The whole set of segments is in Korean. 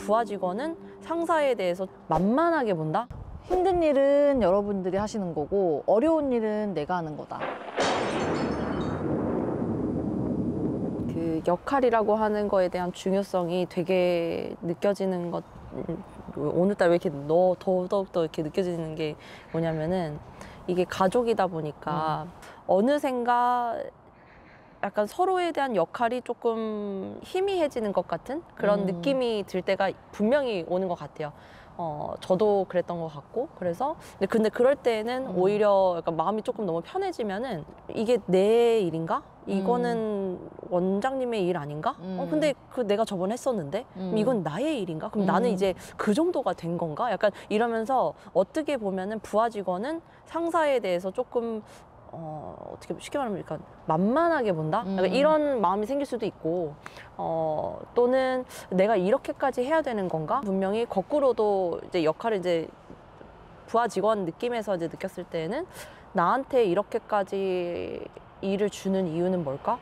부하 직원은 상사에 대해서 만만하게 본다? 힘든 일은 여러분들이 하시는 거고 어려운 일은 내가 하는 거다. 그 역할이라고 하는 거에 대한 중요성이 되게 느껴지는 것, 오늘따라 왜 이렇게 더욱더 이렇게 느껴지는 게 뭐냐면은 이게 가족이다 보니까 어느샌가 약간 서로에 대한 역할이 조금 희미해지는 것 같은 그런 느낌이 들 때가 분명히 오는 것 같아요. 저도 그랬던 것 같고, 그래서 근데 그럴 때는 오히려 약간 마음이 조금 너무 편해지면은 이게 내 일인가? 이거는 원장님의 일 아닌가? 근데 내가 저번에 했었는데 이건 나의 일인가? 그럼 나는 이제 그 정도가 된 건가? 약간 이러면서 어떻게 보면은 부하 직원은 상사에 대해서 조금 어떻게 쉽게 말하면 약간 만만하게 본다? 약간 이런 마음이 생길 수도 있고, 또는 내가 이렇게까지 해야 되는 건가? 분명히 거꾸로도 이제 역할을 이제 부하 직원 느낌에서 이제 느꼈을 때는 나한테 이렇게까지 일을 주는 이유는 뭘까?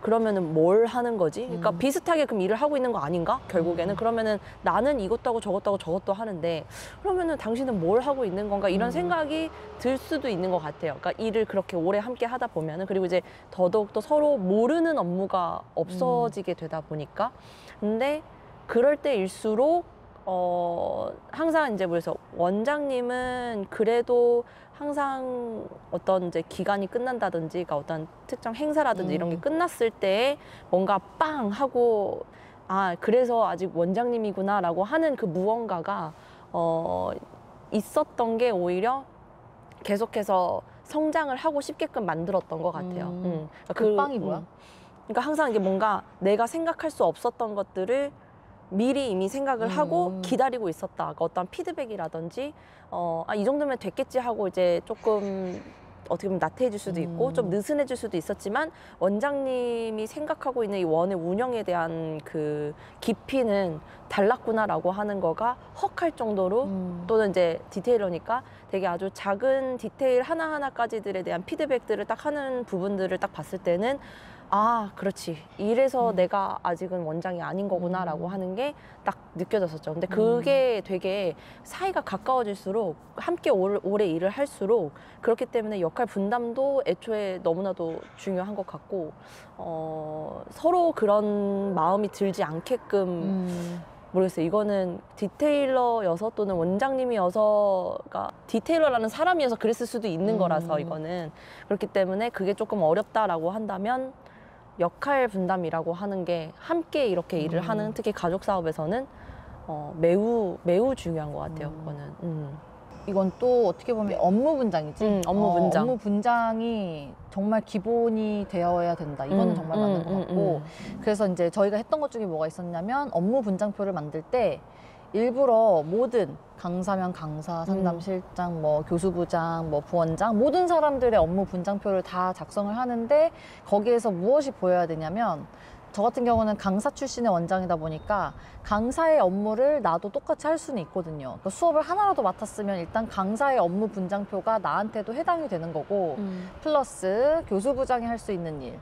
그러면은 뭘 하는 거지? 그러니까 비슷하게 그럼 일을 하고 있는 거 아닌가? 결국에는 그러면은 나는 이것도 하고 저것도 하고 저것도 하는데 그러면은 당신은 뭘 하고 있는 건가? 이런 생각이 들 수도 있는 것 같아요. 그러니까 일을 그렇게 오래 함께 하다 보면은, 그리고 이제 더더욱 또 서로 모르는 업무가 없어지게 되다 보니까. 근데 그럴 때일수록 항상 이제 그래서 원장님은 그래도 항상 어떤 이제 기간이 끝난다든지, 그러니까 어떤 특정 행사라든지 이런 게 끝났을 때 뭔가 빵 하고, 아, 그래서 아직 원장님이구나 라고 하는 그 무언가가 있었던 게 오히려 계속해서 성장을 하고 싶게끔 만들었던 것 같아요. 그 빵이 뭐야? 그러니까 항상 이게 뭔가 내가 생각할 수 없었던 것들을 미리 이미 생각을 하고 기다리고 있었다. 그러니까 어떤 피드백이라든지, 이 정도면 됐겠지 하고 이제 조금 어떻게 보면 나태해질 수도 있고 좀 느슨해질 수도 있었지만, 원장님이 생각하고 있는 이 원의 운영에 대한 그 깊이는 달랐구나라고 하는 거가 헉할 정도로, 또는 이제 디테일러니까 되게 아주 작은 디테일 하나하나까지들에 대한 피드백들을 딱 하는 부분들을 딱 봤을 때는, 아, 그렇지. 이래서 내가 아직은 원장이 아닌 거구나 라고 하는 게 딱 느껴졌었죠. 근데 그게 되게 사이가 가까워질수록, 함께 오래 일을 할수록, 그렇기 때문에 역할 분담도 애초에 너무나도 중요한 것 같고, 서로 그런 마음이 들지 않게끔, 모르겠어요. 이거는 디테일러여서 또는 원장님이어서가, 디테일러라는 사람이어서 그랬을 수도 있는 거라서, 이거는 그렇기 때문에 그게 조금 어렵다라고 한다면, 역할 분담이라고 하는 게 함께 이렇게 일을 하는, 특히 가족 사업에서는 매우 매우 중요한 것 같아요. 그거는. 이건 또 어떻게 보면 업무 분장이지. 업무 분장. 업무 분장이 정말 기본이 되어야 된다. 이거는 정말 맞는 것 같고, 그래서 이제 저희가 했던 것 중에 뭐가 있었냐면, 업무 분장표를 만들 때 일부러 모든 강사면 강사, 상담실장, 뭐 교수부장, 뭐 부원장, 모든 사람들의 업무 분장표를 다 작성을 하는데, 거기에서 무엇이 보여야 되냐면, 저 같은 경우는 강사 출신의 원장이다 보니까 강사의 업무를 나도 똑같이 할 수는 있거든요. 그러니까 수업을 하나라도 맡았으면 일단 강사의 업무 분장표가 나한테도 해당이 되는 거고, 플러스 교수부장이 할 수 있는 일,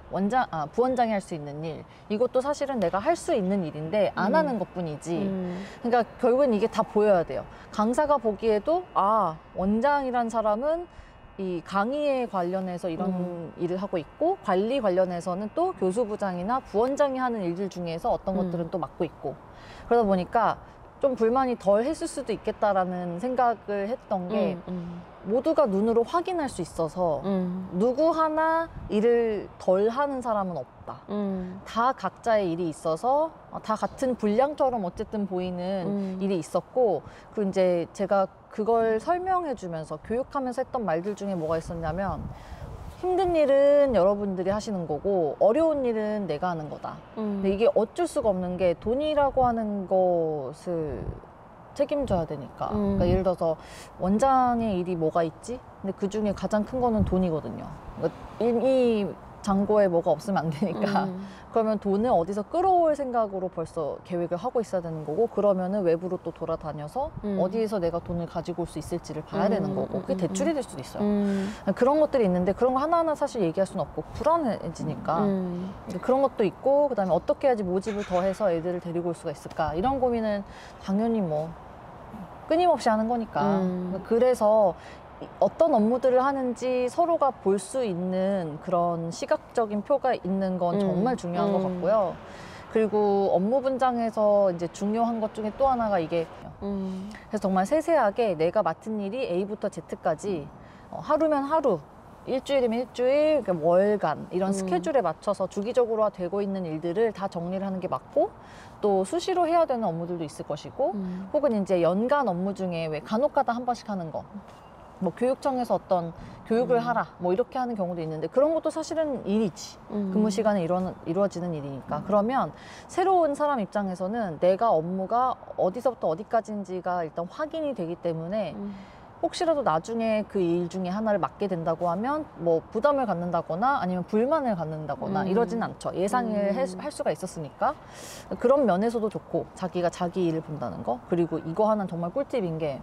부원장이 할 수 있는 일, 이것도 사실은 내가 할 수 있는 일인데 안 하는 것뿐이지. 그러니까 결국엔 이게 다 보여야 돼요. 강사가 보기에도, 아, 원장이란 사람은 이 강의에 관련해서 이런 일을 하고 있고, 관리 관련해서는 또 교수부장이나 부원장이 하는 일들 중에서 어떤 것들은 또 맡고 있고, 그러다 보니까 좀 불만이 덜 했을 수도 있겠다라는 생각을 했던 게, 모두가 눈으로 확인할 수 있어서 누구 하나 일을 덜 하는 사람은 없다. 다 각자의 일이 있어서 다 같은 분량처럼 어쨌든 보이는 일이 있었고, 그리고 이제 제가 그걸 설명해 주면서 교육하면서 했던 말들 중에 뭐가 있었냐면, 힘든 일은 여러분들이 하시는 거고 어려운 일은 내가 하는 거다. 근데 이게 어쩔 수가 없는 게, 돈이라고 하는 것을 책임져야 되니까. 그러니까 예를 들어서 원장의 일이 뭐가 있지? 근데 그 중에 가장 큰 거는 돈이거든요. 그러니까 이 잔고에 뭐가 없으면 안 되니까 그러면 돈을 어디서 끌어올 생각으로 벌써 계획을 하고 있어야 되는 거고, 그러면은 외부로 또 돌아다녀서 어디에서 내가 돈을 가지고 올 수 있을지를 봐야 되는 거고, 그게 대출이 될 수도 있어요. 그런 것들이 있는데 그런 거 하나하나 사실 얘기할 수는 없고 불안해지니까 그런 것도 있고, 그다음에 어떻게 해야지 모집을 더 해서 애들을 데리고 올 수가 있을까, 이런 고민은 당연히 뭐 끊임없이 하는 거니까. 그래서 어떤 업무들을 하는지 서로가 볼 수 있는 그런 시각적인 표가 있는 건 정말 중요한 것 같고요. 그리고 업무 분장에서 이제 중요한 것 중에 또 하나가 이게 그래서 정말 세세하게 내가 맡은 일이 A부터 Z까지 하루면 하루, 일주일이면 일주일, 그러니까 월간 이런 스케줄에 맞춰서 주기적으로 되고 있는 일들을 다 정리를 하는 게 맞고, 또 수시로 해야 되는 업무들도 있을 것이고, 혹은 이제 연간 업무 중에 왜 간혹가다 한 번씩 하는 거, 뭐 교육청에서 어떤 교육을 하라 뭐 이렇게 하는 경우도 있는데, 그런 것도 사실은 일이지. 근무 시간에 이루어지는 일이니까. 그러면 새로운 사람 입장에서는 내가 업무가 어디서부터 어디까지인지가 일단 확인이 되기 때문에 혹시라도 나중에 그 일 중에 하나를 맡게 된다고 하면 뭐 부담을 갖는다거나 아니면 불만을 갖는다거나 이러진 않죠. 예상을 할 수가 있었으니까. 그런 면에서도 좋고, 자기가 자기 일을 본다는 거. 그리고 이거 하나는 정말 꿀팁인 게,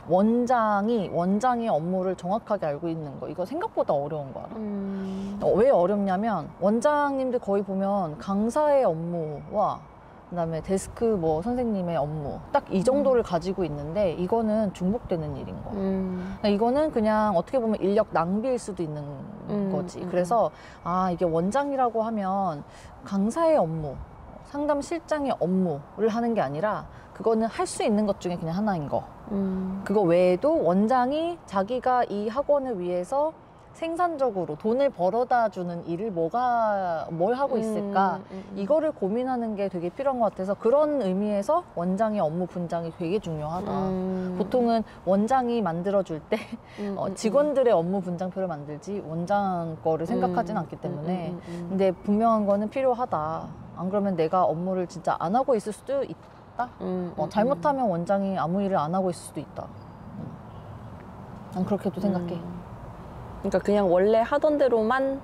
원장의 업무를 정확하게 알고 있는 거, 이거 생각보다 어려운 거 알아? 왜 어렵냐면 원장님들 거의 보면 강사의 업무와 그다음에 데스크 뭐 선생님의 업무 딱 이 정도를 가지고 있는데, 이거는 중복되는 일인 거야. 그러니까 이거는 그냥 어떻게 보면 인력 낭비일 수도 있는 거지. 그래서 이게 원장이라고 하면 강사의 업무, 상담 실장의 업무를 하는 게 아니라 그거는 할 수 있는 것 중에 그냥 하나인 거. 그거 외에도 원장이 자기가 이 학원을 위해서 생산적으로 돈을 벌어다 주는 일을 뭘 하고 있을까, 이거를 고민하는 게 되게 필요한 것 같아서, 그런 의미에서 원장의 업무 분장이 되게 중요하다. 보통은 원장이 만들어줄 때 직원들의 업무 분장표를 만들지 원장 거를 생각하지는 않기 때문에. 근데 분명한 거는 필요하다. 안 그러면 내가 업무를 진짜 안 하고 있을 수도 있다. 잘못하면 원장이 아무 일을 안 하고 있을 수도 있다. 난 그렇게도 생각해. 그러니까 그냥 원래 하던 대로만,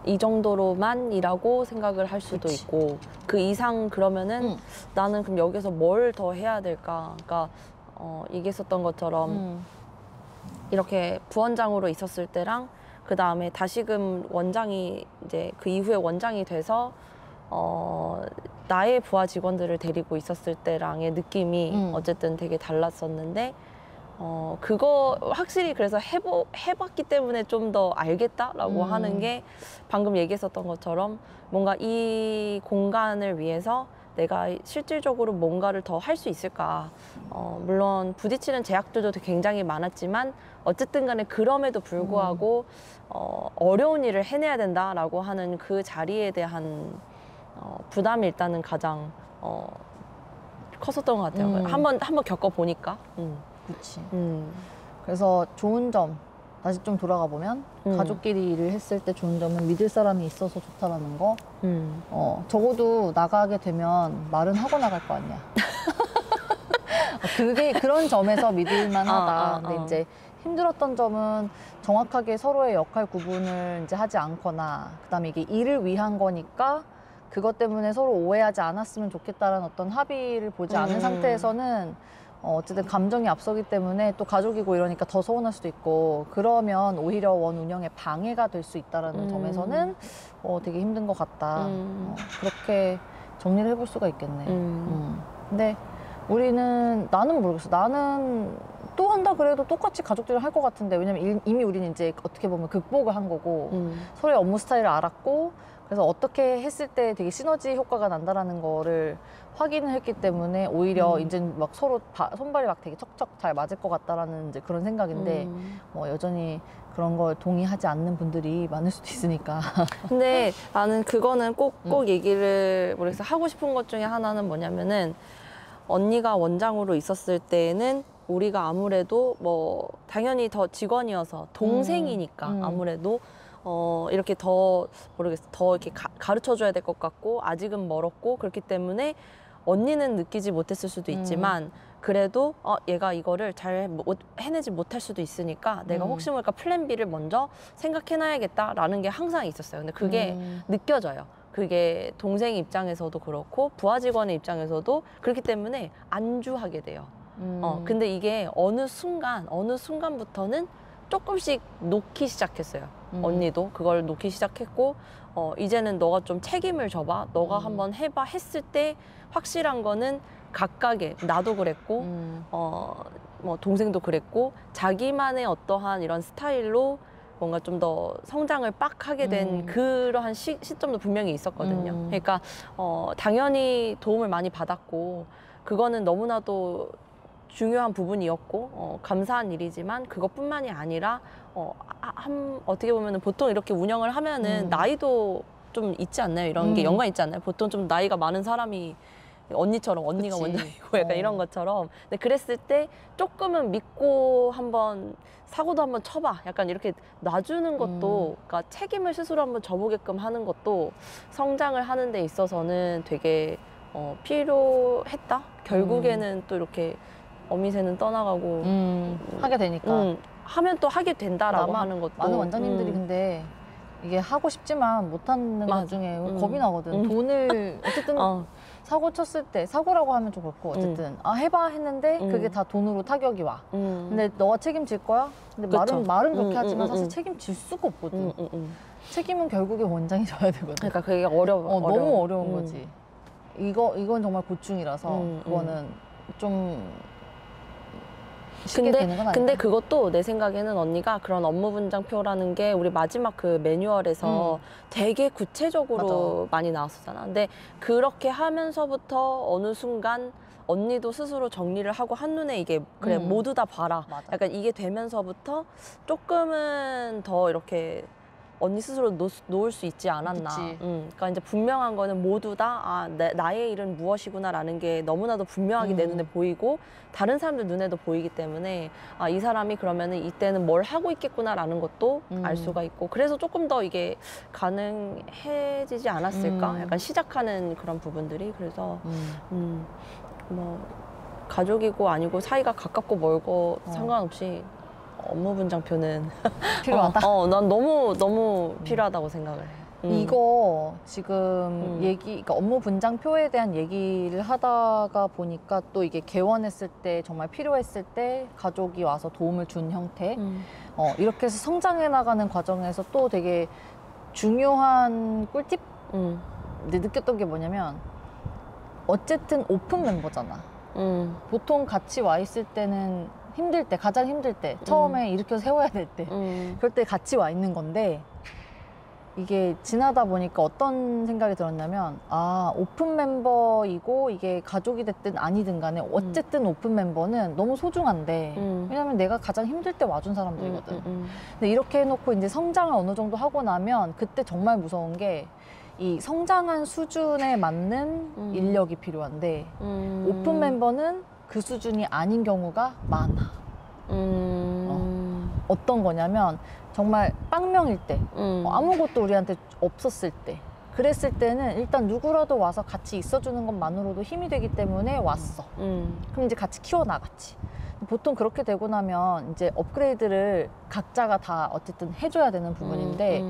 이 정도로만이라고 생각을 할 수도 그치. 있고, 그 이상 그러면은 나는 그럼 여기서 뭘 더 해야 될까. 그러니까 얘기했었던 것처럼 이렇게 부원장으로 있었을 때랑 그 다음에 다시금 원장이 이제 그 이후에 원장이 돼서 나의 부하 직원들을 데리고 있었을 때랑의 느낌이 어쨌든 되게 달랐었는데, 그거 확실히 그래서 해봤기 때문에 좀 더 알겠다라고 하는 게, 방금 얘기했었던 것처럼 뭔가 이 공간을 위해서 내가 실질적으로 뭔가를 더 할 수 있을까. 물론 부딪히는 제약들도 굉장히 많았지만 어쨌든 간에 그럼에도 불구하고 어려운 일을 해내야 된다라고 하는 그 자리에 대한 부담이 일단은 가장 컸었던 것 같아요. 한번 겪어보니까. 그치. 그래서 좋은 점, 다시 좀 돌아가 보면 가족끼리 일을 했을 때 좋은 점은 믿을 사람이 있어서 좋다라는 거. 적어도 나가게 되면 말은 하고 나갈 거 아니야. 그런 점에서 믿을만 하다. 근데 이제 힘들었던 점은 정확하게 서로의 역할 구분을 이제 하지 않거나, 그다음에 이게 일을 위한 거니까 그것 때문에 서로 오해하지 않았으면 좋겠다라는 어떤 합의를 보지 않은 상태에서는 어쨌든 감정이 앞서기 때문에 또 가족이고 이러니까 더 서운할 수도 있고, 그러면 오히려 원 운영에 방해가 될 수 있다는 점에서는 되게 힘든 것 같다. 그렇게 정리를 해볼 수가 있겠네. 근데 나는 모르겠어. 나는 또 한다 그래도 똑같이 가족들이랑 할 것 같은데, 왜냐면 이미 우리는 이제 어떻게 보면 극복을 한 거고 서로의 업무 스타일을 알았고, 그래서 어떻게 했을 때 되게 시너지 효과가 난다라는 거를 확인을 했기 때문에 오히려 이제 막 서로 손발이 막 되게 척척 잘 맞을 것 같다라는 이제 그런 생각인데, 뭐 여전히 그런 걸 동의하지 않는 분들이 많을 수도 있으니까. 근데 나는 그거는 꼭 얘기를 모르겠어. 하고 싶은 것 중에 하나는 뭐냐면은, 언니가 원장으로 있었을 때는 우리가 아무래도 뭐 당연히 더 직원이어서 동생이니까 아무래도 이렇게 더 모르겠어. 더 이렇게 가르쳐 줘야 될 것 같고, 아직은 멀었고, 그렇기 때문에 언니는 느끼지 못했을 수도 있지만 그래도 얘가 이거를 잘 해내지 못할 수도 있으니까 내가 혹시 모르니까 플랜 B를 먼저 생각해놔야겠다라는 게 항상 있었어요. 근데 그게 느껴져요. 그게 동생 입장에서도 그렇고 부하 직원의 입장에서도 그렇기 때문에 안주하게 돼요. 근데 이게 어느 순간부터는 조금씩 놓기 시작했어요. 언니도 그걸 놓기 시작했고 이제는 너가 좀 책임을 져봐. 너가 한번 해봐 했을 때 확실한 거는 각각의 나도 그랬고 뭐 동생도 그랬고 자기만의 어떠한 이런 스타일로 뭔가 좀 더 성장을 빡 하게 된 그러한 시점도 분명히 있었거든요. 그러니까 당연히 도움을 많이 받았고 그거는 너무나도 중요한 부분이었고 감사한 일이지만 그것뿐만이 아니라 어떻게 보면은 보통 이렇게 운영을 하면은 나이도 좀 있지 않나요? 이런 게 연관 있지 않나요? 보통 좀 나이가 많은 사람이 언니처럼 언니가 그치. 원장이고 약간 이런 것처럼. 근데 그랬을 때 조금은 믿고 한번 사고도 한번 쳐봐. 약간 이렇게 놔주는 것도 그러니까 책임을 스스로 한번 져보게끔 하는 것도 성장을 하는 데 있어서는 되게 필요했다. 결국에는 또 이렇게 어미새는 떠나가고 하게 되니까. 하면 또 하게 된다라고 하는 것도 많은 원장님들이 근데 이게 하고 싶지만 못하는 것 맞아. 중에 겁이 나거든. 돈을 어쨌든 사고 쳤을 때 사고라고 하면 좀 그렇고 어쨌든 해봐 했는데 그게 다 돈으로 타격이 와. 근데 너가 책임질 거야? 근데 그쵸. 말은 그렇게 하지만 사실 책임질 수가 없거든. 책임은 결국에 원장이 져야 되거든. 그러니까 그게 어려워. 너무 어려운 거지. 이건 정말 고충이라서 그거는 좀 쉽게 되는 건 아니다. 근데 그것도 내 생각에는 언니가 그런 업무 분장표라는 게 우리 마지막 그 매뉴얼에서 되게 구체적으로 많이 나왔었잖아. 근데 그렇게 하면서부터 어느 순간 언니도 스스로 정리를 하고 한눈에 이게 그래 모두 다 봐라. 맞아. 약간 이게 되면서부터 조금은 더 이렇게 언니 스스로 놓을 수 있지 않았나. 그치. 그러니까 이제 분명한 거는 모두 다 나의 일은 무엇이구나라는 게 너무나도 분명하게 내 눈에 보이고 다른 사람들 눈에도 보이기 때문에 이 사람이 그러면은 이때는 뭘 하고 있겠구나라는 것도 알 수가 있고 그래서 조금 더 이게 가능해지지 않았을까. 약간 시작하는 그런 부분들이 그래서 뭐 가족이고 아니고 사이가 가깝고 멀고 상관없이 업무 분장표는 필요하다. 난 너무 필요하다고 생각을 해. 이거 지금 그러니까 업무 분장표에 대한 얘기를 하다가 보니까 또 이게 개원했을 때 정말 필요했을 때 가족이 와서 도움을 준 형태. 이렇게 해서 성장해 나가는 과정에서 또 되게 중요한 꿀팁? 근데 느꼈던 게 뭐냐면 어쨌든 오픈 멤버잖아. 보통 같이 와 있을 때는 힘들 때, 가장 힘들 때, 처음에 일으켜 세워야 될 때, 그럴 때 같이 와 있는 건데, 이게 지나다 보니까 어떤 생각이 들었냐면, 오픈 멤버이고, 이게 가족이 됐든 아니든 간에, 어쨌든 오픈 멤버는 너무 소중한데, 왜냐면 내가 가장 힘들 때 와준 사람들이거든. 근데 이렇게 해놓고 이제 성장을 어느 정도 하고 나면, 그때 정말 무서운 게, 이 성장한 수준에 맞는 인력이 필요한데, 오픈 멤버는 그 수준이 아닌 경우가 많아. 어떤 거냐면 정말 빵명일 때 아무것도 우리한테 없었을 때 그랬을 때는 일단 누구라도 와서 같이 있어주는 것만으로도 힘이 되기 때문에 왔어. 그럼 이제 같이 키워나갔지. 보통 그렇게 되고 나면 이제 업그레이드를 각자가 다 어쨌든 해줘야 되는 부분인데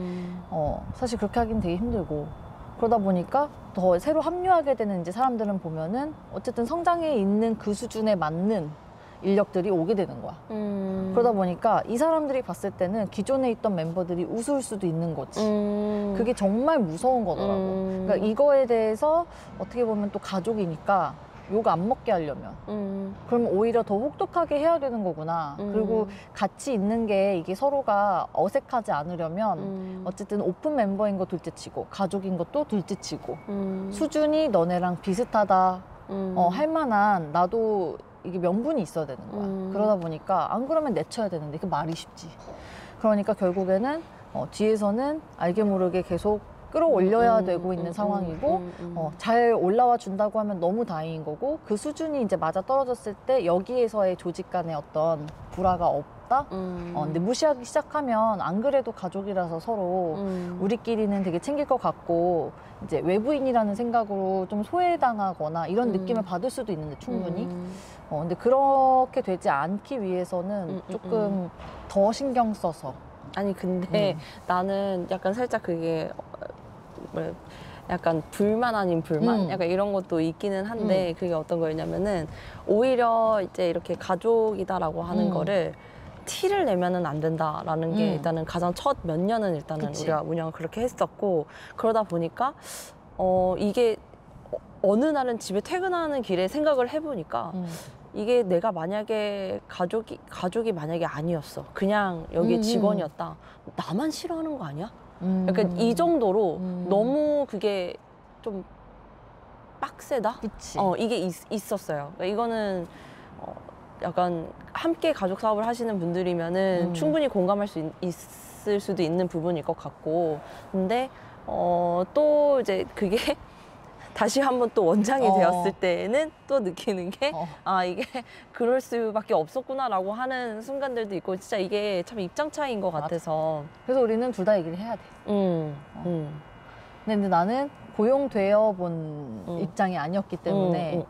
사실 그렇게 하긴 되게 힘들고 그러다 보니까 더 새로 합류하게 되는 이제 사람들은 보면은 어쨌든 성장해 있는 그 수준에 맞는 인력들이 오게 되는 거야. 그러다 보니까 이 사람들이 봤을 때는 기존에 있던 멤버들이 우스울 수도 있는 거지. 그게 정말 무서운 거더라고. 그러니까 이거에 대해서 어떻게 보면 또 가족이니까 욕 안 먹게 하려면 그럼 오히려 더 혹독하게 해야 되는 거구나. 그리고 같이 있는 게 이게 서로가 어색하지 않으려면 어쨌든 오픈 멤버인 거 둘째치고 가족인 것도 둘째치고 수준이 너네랑 비슷하다 할 만한 나도 이게 명분이 있어야 되는 거야. 그러다 보니까 안 그러면 내쳐야 되는데 그 말이 쉽지. 그러니까 결국에는 뒤에서는 알게 모르게 계속 끌어올려야 되고 있는 상황이고 잘 올라와 준다고 하면 너무 다행인 거고 그 수준이 이제 맞아 떨어졌을 때 여기에서의 조직 간의 어떤 불화가 없다. 근데 무시하기 시작하면 안 그래도 가족이라서 서로 우리끼리는 되게 챙길 것 같고 이제 외부인이라는 생각으로 좀 소외당하거나 이런 느낌을 받을 수도 있는데 충분히. 근데 그렇게 되지 않기 위해서는 조금 더 신경 써서. 아니 근데 나는 약간 살짝 그게 약간 불만 아닌 불만? 약간 이런 것도 있기는 한데 그게 어떤 거였냐면은 오히려 이제 이렇게 가족이다라고 하는 거를 티를 내면은 안 된다라는 게 일단은 가장 첫 몇 년은 일단은 그치. 우리가 운영을 그렇게 했었고 그러다 보니까 이게 어느 날은 집에 퇴근하는 길에 생각을 해보니까 이게 내가 만약에 가족이 만약에 아니었어. 그냥 여기 직원이었다. 나만 싫어하는 거 아니야? 약간 이 정도로 너무 그게 좀 빡세다? 그치. 이게 있었어요. 그러니까 이거는 약간 함께 가족 사업을 하시는 분들이면은 충분히 공감할 수 있을 수도 있는 부분일 것 같고. 근데 또 이제 그게 다시 한번 또 원장이 되었을 때는 또 느끼는 게 이게 그럴 수밖에 없었구나라고 하는 순간들도 있고 진짜 이게 참 입장 차이인 것 같아서 그래서 우리는 둘 다 얘기를 해야 돼. 근데 나는 고용되어 본 입장이 아니었기 때문에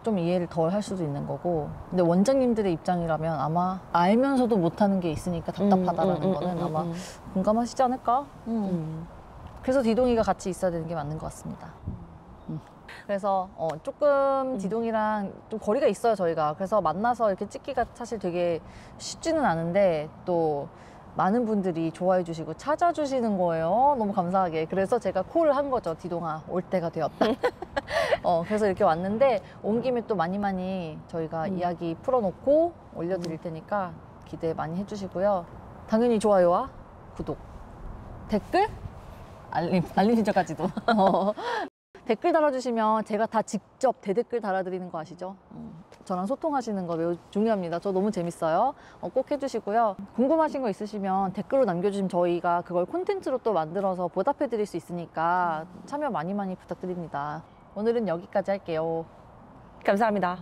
좀 이해를 덜 할 수도 있는 거고 근데 원장님들의 입장이라면 아마 알면서도 못하는 게 있으니까 답답하다라는 거는 아마 공감하시지 않을까? 그래서 디동이가 같이 있어야 되는 게 맞는 것 같습니다. 그래서 조금 디동이랑 좀 거리가 있어요 저희가. 그래서 만나서 이렇게 찍기가 사실 되게 쉽지는 않은데 또 많은 분들이 좋아해 주시고 찾아주시는 거예요. 너무 감사하게. 그래서 제가 콜을 한 거죠. 디동아 올 때가 되었다. 그래서 이렇게 왔는데 온 김에 또 많이 저희가 이야기 풀어놓고 올려드릴 테니까 기대 많이 해주시고요. 당연히 좋아요와 구독, 댓글, 알림 신청까지도. 댓글 달아주시면 제가 다 직접 대댓글 달아드리는 거 아시죠? 저랑 소통하시는 거 매우 중요합니다. 저 너무 재밌어요. 꼭 해주시고요. 궁금하신 거 있으시면 댓글로 남겨주시면 저희가 그걸 콘텐츠로 또 만들어서 보답해 드릴 수 있으니까 참여 많이 부탁드립니다. 오늘은 여기까지 할게요. 감사합니다.